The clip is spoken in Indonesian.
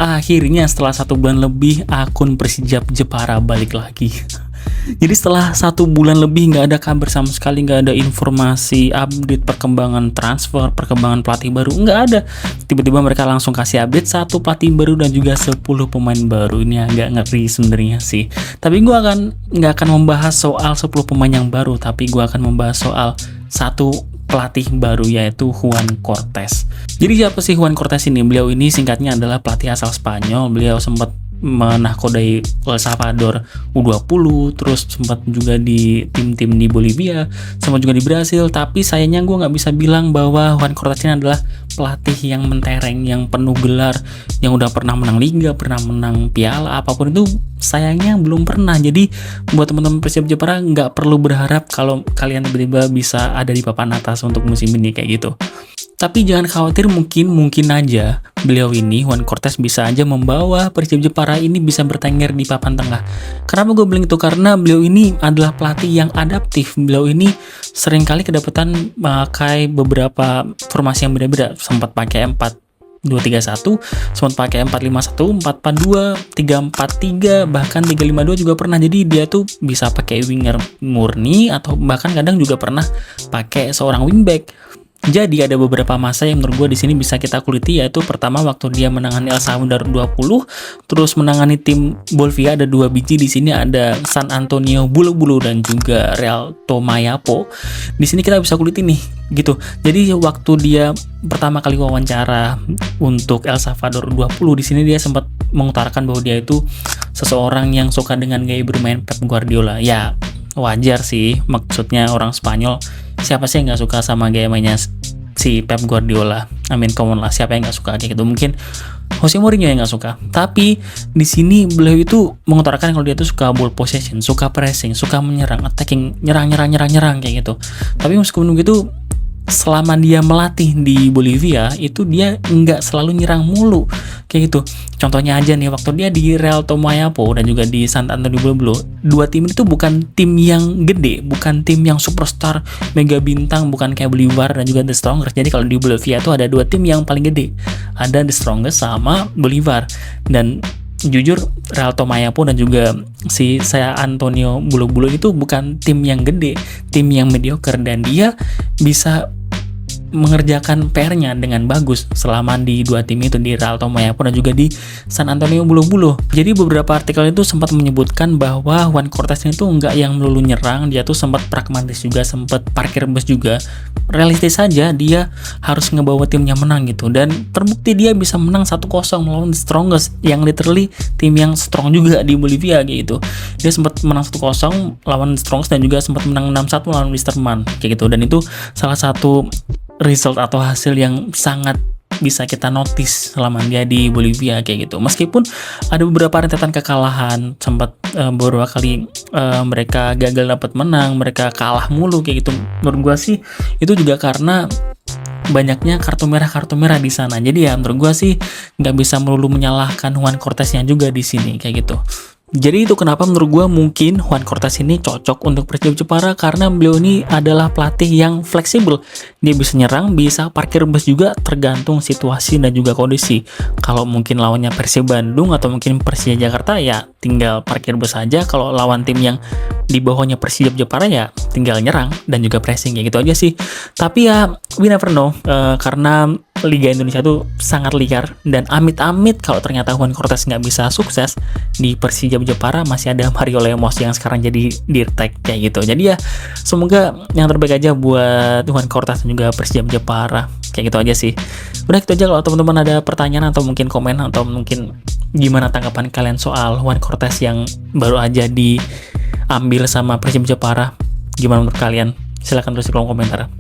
Akhirnya setelah 1 bulan lebih akun Persijap Jepara balik lagi. Jadi setelah 1 bulan lebih nggak ada kabar sama sekali, nggak ada informasi update perkembangan transfer, perkembangan pelatih baru, nggak ada. Tiba-tiba mereka langsung kasih update 1 pelatih baru dan juga 10 pemain baru. Ini agak ngeri sebenarnya sih. Tapi gue nggak akan membahas soal 10 pemain yang baru, tapi gue akan membahas soal 1 pelatih baru, yaitu Juan Cortés. Jadi siapa sih Juan Cortés ini? Beliau ini singkatnya adalah pelatih asal Spanyol. Beliau sempat menahkodai El Salvador U20, terus sempat juga di tim-tim di Bolivia, sempat juga di Brasil. Tapi sayangnya gue nggak bisa bilang bahwa Juan Cortés ini adalah pelatih yang mentereng, yang penuh gelar, yang udah pernah menang Liga, pernah menang Piala, apapun itu sayangnya belum pernah. Jadi buat teman-teman Persijap Jepara nggak perlu berharap kalau kalian tiba-tiba bisa ada di papan atas untuk musim ini kayak gitu. Tapi jangan khawatir, mungkin aja beliau ini, Juan Cortés, bisa aja membawa Persijap Jepara ini bisa bertengger di papan tengah. Kenapa gue bilang itu? Karena beliau ini adalah pelatih yang adaptif. Beliau ini seringkali kedapatan pakai beberapa formasi yang beda-beda. Sempat pakai 4-2-3-1, sempat pakai 4-5-1, 4-4-2, 3-4-3, bahkan 3-5-2 juga pernah. Jadi dia tuh bisa pakai winger murni atau bahkan kadang juga pernah pakai seorang wingback. Jadi ada beberapa masa yang menurut gue di sini bisa kita kuliti, yaitu pertama waktu dia menangani El Salvador 20, terus menangani tim Bolivia ada 2 biji. Di sini ada San Antonio Bulu-Bulu dan juga Real Tomayapo. Di sini kita bisa kuliti nih gitu. Jadi waktu dia pertama kali wawancara untuk El Salvador 20, di sini dia sempat mengutarakan bahwa dia itu seseorang yang suka dengan gaya bermain Pep Guardiola. Ya wajar sih, maksudnya orang Spanyol, siapa sih yang nggak suka sama gaya mainnya si Pep Guardiola? Common lah, siapa yang nggak suka kayak gitu. Mungkin Jose Mourinho yang nggak suka. Tapi di sini beliau itu mengutarakan kalau dia tuh suka ball possession, suka pressing, suka menyerang, attacking, nyerang kayak gitu. Tapi meskipun begitu, selama dia melatih di Bolivia itu dia nggak selalu nyerang mulu kayak gitu. Contohnya aja nih, waktu dia di Real Tomayapo dan juga di San Antonio Bulu, 2 tim itu bukan tim yang gede, bukan tim yang superstar mega bintang, bukan kayak Bolivar dan juga The Strongest. Jadi kalau di Bolivia itu ada 2 tim yang paling gede, ada The Strongest sama Bolivar. Dan jujur Real Tomayapo dan juga si San Antonio Bulu-Bulu itu bukan tim yang gede, tim yang mediocre, dan dia bisa mengerjakan PR-nya dengan bagus selama di 2 tim itu, di Real Tomayapo dan juga di San Antonio Bulu-Bulu. Jadi beberapa artikel itu sempat menyebutkan bahwa Juan Cortés itu nggak yang melulu nyerang, dia tuh sempat pragmatis juga, sempat parkir bus juga. Realistis saja dia harus ngebawa timnya menang gitu, dan terbukti dia bisa menang 1-0 melawan The Strongest yang literally tim yang strong juga di Bolivia kayak gitu. Dia sempat menang 1-0 lawan The Strongest dan juga sempat menang 6-1 lawan Wisterman kayak gitu, dan itu salah satu result atau hasil yang sangat bisa kita notice selama dia di Bolivia kayak gitu. Meskipun ada beberapa rentetan kekalahan, sempat beberapa kali mereka gagal dapat menang, mereka kalah mulu kayak gitu. Menurut gua sih itu juga karena banyaknya kartu merah di sana. Jadi ya menurut gua sih nggak bisa melulu menyalahkan Juan Cortés-nya juga di sini kayak gitu. Jadi itu kenapa menurut gue mungkin Juan Cortés ini cocok untuk Persijap Jepara, karena beliau ini adalah pelatih yang fleksibel. Dia bisa nyerang, bisa parkir bus juga, tergantung situasi dan juga kondisi. Kalau mungkin lawannya Persib Bandung atau mungkin Persija Jakarta, ya tinggal parkir bus aja. Kalau lawan tim yang di bawahnya Persijap Jepara, ya tinggal nyerang dan juga pressing, ya gitu aja sih. Tapi ya we never know, karena Liga Indonesia tuh sangat liar, dan amit-amit kalau ternyata Juan Cortés nggak bisa sukses di Persijap Jepara, masih ada Mario Lemos yang sekarang jadi dirtek kayak gitu. Jadi ya semoga yang terbaik aja buat Juan Cortés dan juga Persijap Jepara kayak gitu aja sih. Udah gitu aja. Kalau teman-teman ada pertanyaan atau mungkin komen atau mungkin gimana tanggapan kalian soal Juan Cortés yang baru aja diambil sama Persijap Jepara, gimana menurut kalian? Silahkan tulis di kolom komentar.